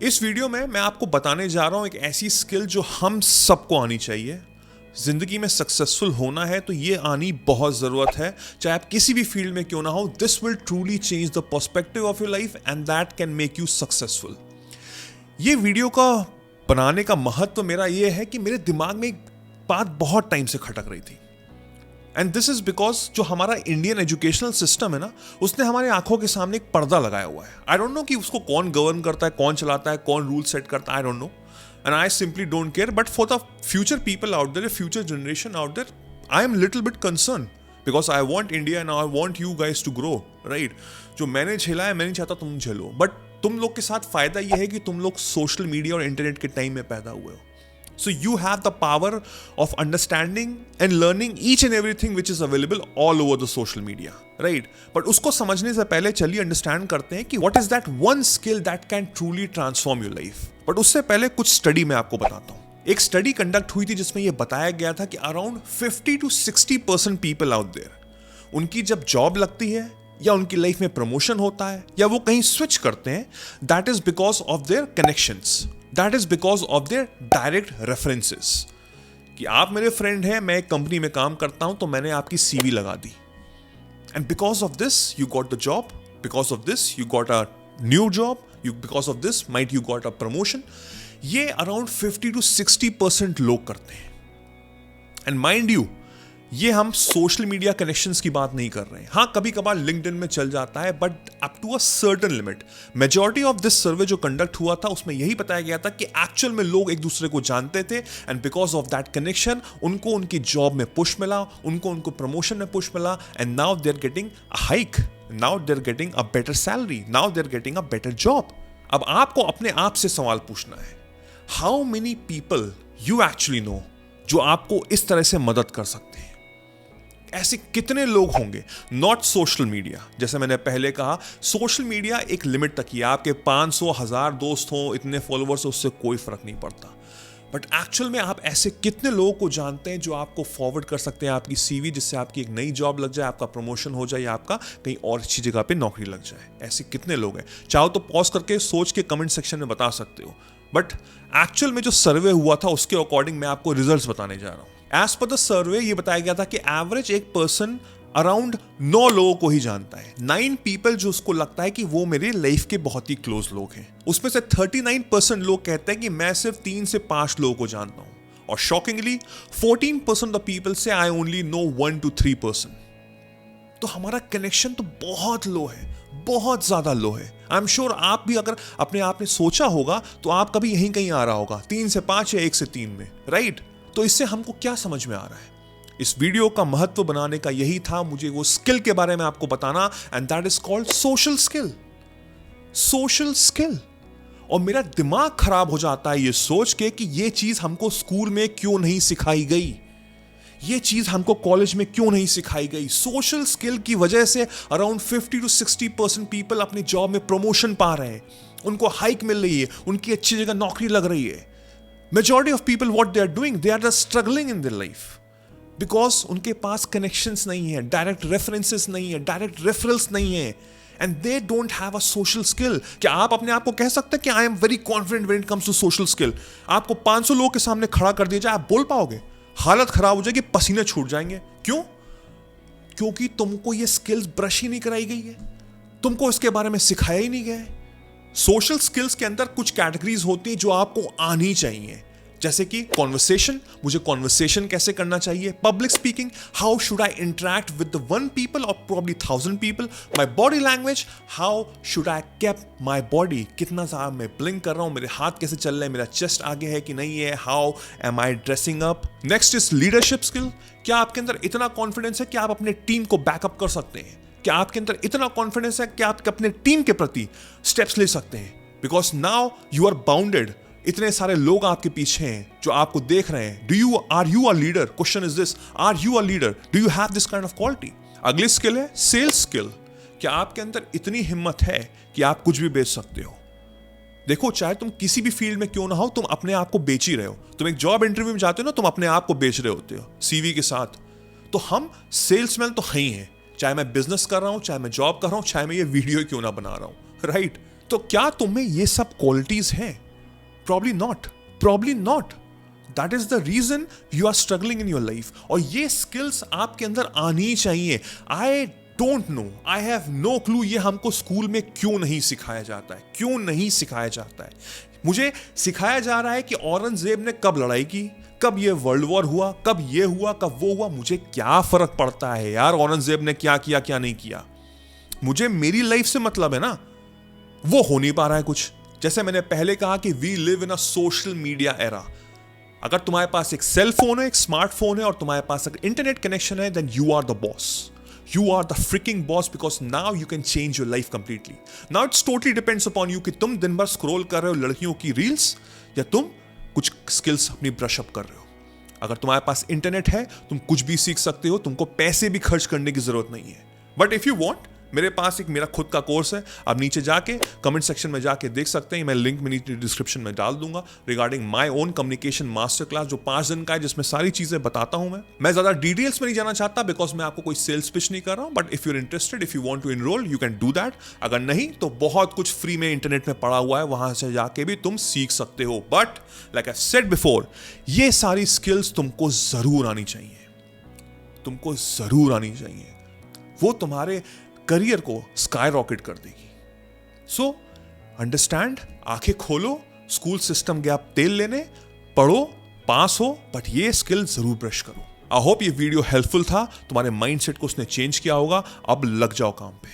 इस वीडियो में मैं आपको बताने जा रहा हूं एक ऐसी स्किल जो हम सबको आनी चाहिए। जिंदगी में सक्सेसफुल होना है तो ये आनी बहुत ज़रूरत है, चाहे आप किसी भी फील्ड में क्यों ना हो। This will truly change the perspective of your life and that can make you successful. ये वीडियो का बनाने का महत्व मेरा ये है कि मेरे दिमाग में एक बात बहुत टाइम से खटक रही थी, एंड दिस इज बिकॉज जो हमारा इंडियन एजुकेशनल सिस्टम है ना, उसने हमारे आंखों के सामने एक पर्दा लगाया हुआ है। आई डोंट नो कि उसको कौन गवर्न करता है, कौन चलाता है, कौन रूल सेट करता है, I don't know, and I simply don't care. But for the future people out there, future generation out there, I am little bit concern because I want India and I want you guys to grow, right. जो मैंने झेला है मैं नहीं चाहता तुम झेलो, but तुम लोग के साथ फायदा यह है कि तुम लोग सोशल मीडिया और इंटरनेट के टाइम में पैदा हुए हो। So you have the power of understanding and learning each and everything which is available all over the social media, right? But उसको समझने से पहले चलिए understand करते हैं कि what is that one skill that can truly transform your life. But उससे पहले कुछ स्टडी मैं आपको बताता हूँ। एक स्टडी कंडक्ट हुई थी जिसमें यह बताया गया था कि around 50 to 60% people out there, उनकी जब जॉब लगती है या उनकी लाइफ में प्रमोशन होता है या वो कहीं स्विच करते हैं, that is because of their connections, that is because of their direct references. कि आप मेरे फ्रेंड हैं, मैं एक कंपनी में काम करता हूं तो मैंने आपकी सीवी लगा दी, and because of this you got the job, because of this you got a new job, because of this might you got a promotion. ये अराउंड 50 to 60% लोग करते हैं। एंड माइंड यू, ये हम सोशल मीडिया कनेक्शंस की बात नहीं कर रहे हैं। हाँ, कभी कभार लिंक्डइन में चल जाता है, but up to a certain limit. Majority of this survey जो कंडक्ट हुआ था उसमें यही बताया गया था कि एक्चुअल में लोग एक दूसरे को जानते थे, and because of that connection उनको उनकी जॉब में पुश मिला, उनको प्रमोशन में पुश मिला, and now they are getting a hike, now they are getting a better salary, now they are getting a better job. अब आपको अपने आप से सवाल पूछना है, how many people you actually know जो आपको इस तरह से मदद कर सकते हैं? ऐसे कितने लोग होंगे? Not social media. जैसे मैंने पहले कहा, सोशल मीडिया एक लिमिट तक ही है। आपके 500,000 दोस्त हों, इतने फॉलोअर्स, उससे कोई फर्क नहीं पड़ता। बट एक्चुअल में आप ऐसे कितने लोगों को जानते हैं जो आपको फॉरवर्ड कर सकते हैं आपकी सीवी, जिससे आपकी एक नई जॉब लग जाए, आपका प्रमोशन हो जाए या आपका कहीं और अच्छी जगह पे नौकरी लग जाए? ऐसे कितने लोग हैं? चाहो तो पॉज करके सोच के कमेंट सेक्शन में बता सकते हो। बट एक्चुअल में जो सर्वे हुआ था उसके अकॉर्डिंग मैं आपको रिजल्ट्स बताने जा रहा हूं। एज पर द सर्वे ये बताया गया था कि एवरेज एक पर्सन अराउंड 9 लोगों को ही जानता है। 9 पीपल जो उसको लगता है कि वो मेरे लाइफ के बहुत ही क्लोज लोग हैं। उसमें से 39% लोग कहते हैं कि मैं सिर्फ 3 से 5 लोगों को जानता हूं, और शॉकिंगली 14% द पीपल से आई ओनली नो 1 to 3%। तो हमारा कनेक्शन तो बहुत लो है, बहुत ज्यादा लो है। आई एम श्योर आप भी अगर अपने आप ने सोचा होगा तो आप कभी यहीं कहीं आ रहा होगा, 3 से 5 या 1 से 3 में, राइट? तो इससे हमको क्या समझ में आ रहा है? इस वीडियो का महत्व बनाने का यही था, मुझे वो स्किल के बारे में आपको बताना, and that is called social skill. Social skill. और मेरा दिमाग खराब हो जाता है ये सोच के कि ये चीज हमको स्कूल में क्यों नहीं सिखाई गई, ये चीज हमको कॉलेज में क्यों नहीं सिखाई गई। सोशल स्किल की वजह से अराउंड 50 to 60% पीपल अपनी जॉब में प्रमोशन पा रहे हैं, उनको हाइक मिल रही है, उनकी अच्छी जगह नौकरी लग रही है। Majority of people what they are doing, they are just struggling in their life because उनके पास connections नहीं है, direct references नहीं है, direct referrals नहीं है, and they don't have a social skill। क्या आप अपने आप को कह सकते हैं कि I am very confident when it comes to social skill? आपको 500 लोगों के सामने खड़ा कर दिया जाए, आप बोल पाओगे? हालत खराब हो जाएगी, पसीने छूट जाएंगे। क्यों? क्योंकि तुमको ये स्किल्स ब्रश ही नहीं कराई गई है, तुमको इसके बारे में सिखाया ही नहीं गया है। सोशल स्किल्स के अंदर कुछ कैटेगरीज होती हैं जो आपको आनी चाहिए, जैसे कि कॉन्वर्सेशन, मुझे कॉन्वर्सेशन कैसे करना चाहिए, public speaking, how should I interact with the 1 people और probably 1000 people, my body language, how should I keep my body, कितना ज़्यादा मैं ब्लिंक कर रहा हूँ, मेरे हाथ कैसे चल रहे हैं, मेरा चेस्ट आगे है कि नहीं है, how am I dressing up. Next is leadership skill. क्या आपके अंदर इतना कॉन्फिडेंस है कि आप अपने टीम को बैकअप कर सकते हैं? क्या आपके अंदर इतना कॉन्फिडेंस है कि आप अपने टीम के प्रति स्टेप्स ले सकते हैं? Because now you are bounded, इतने सारे लोग आपके पीछे हैं जो आपको देख रहे हैं। Are you a leader? Question is this, are you a leader? Do you have this kind of quality? अगली स्किल है सेल्स स्किल। क्या आपके अंदर इतनी हिम्मत है कि आप कुछ भी बेच सकते हो? देखो, चाहे तुम किसी भी फील्ड में क्यों ना हो, तुम अपने आप को बेच ही रहे हो। तुम एक जॉब इंटरव्यू में जाते हो ना, तुम अपने आप को बेच रहे होते हो सीवी के साथ। तो हम सेल्समैन तो हैं ही हैं, चाहे मैं बिजनेस कर रहा हूं, चाहे मैं जॉब कर रहा हूं, चाहे मैं ये वीडियो क्यों ना बना रहा हूं, राइट? तो क्या तुम्हें ये सब क्वालिटीज हैं? Probably not, probably not. That is the reason you are struggling in your life. और ये स्किल्स आपके अंदर आनी चाहिए. I don't know, I have no clue ये हमको स्कूल में क्यों नहीं सिखाया जाता है, क्यों नहीं सिखाया जाता है. मुझे सिखाया जा रहा है कि औरंगजेब ने कब लड़ाई की, कब ये वर्ल्ड वॉर हुआ, कब ये हुआ, कब वो हुआ. मुझे क्या फर्क पड़ता है यार औरंगजेब ने क्या किया क्या नहीं किया. मुझे मेरी लाइफ से मतलब है ना. वो हो नहीं पा रहा है कुछ. जैसे मैंने पहले कहा कि we live in a social media era. अगर तुम्हारे पास एक सेल फोन है, एक स्मार्टफोन है और तुम्हारे पास अगर इंटरनेट कनेक्शन है, then you are the boss. You are the freaking boss because now you can change your life completely. Now it's totally depends upon you कि तुम दिन भर स्क्रॉल कर रहे हो लड़कियों की रील्स या तुम कुछ स्किल्स अपनी ब्रश अप कर रहे हो. अगर तुम्हारे पास इंटरनेट है तुम कुछ भी सीख सकते हो, तुमको पैसे भी खर्च करने की जरूरत नहीं है. बट इफ यू वांट, मेरे पास एक मेरा खुद का कोर्स है. आप नीचे जाके कमेंट सेक्शन में जाके देख सकते हैं. मैं लिंक में नीचे डिस्क्रिप्शन में डाल दूंगा regarding my own communication master class, जो 5 दिन का है, जिसमें सारी चीजें बताता हूं. मैं ज्यादा डिटेल्स में नहीं जाना चाहता बिकॉज मैं आपको कोई सेल्स पिच नहीं कर रहा हूं. But if you are interested, if you want to enrol, you can do that. अगर नहीं तो बहुत कुछ फ्री में इंटरनेट में पड़ा हुआ है, वहां से जाके भी तुम सीख सकते हो. But like I said before, ये सारी स्किल्स तुमको जरूर आनी चाहिए, तुमको जरूर आनी चाहिए. वो तुम्हारे करियर को स्काई रॉकेट कर देगी. सो अंडरस्टैंड, आंखें खोलो, स्कूल सिस्टम के आप तेल लेने, पढ़ो, पास हो, बट ये स्किल जरूर ब्रश करो. आई होप ये वीडियो हेल्पफुल था, तुम्हारे माइंडसेट को उसने चेंज किया होगा. अब लग जाओ काम पे.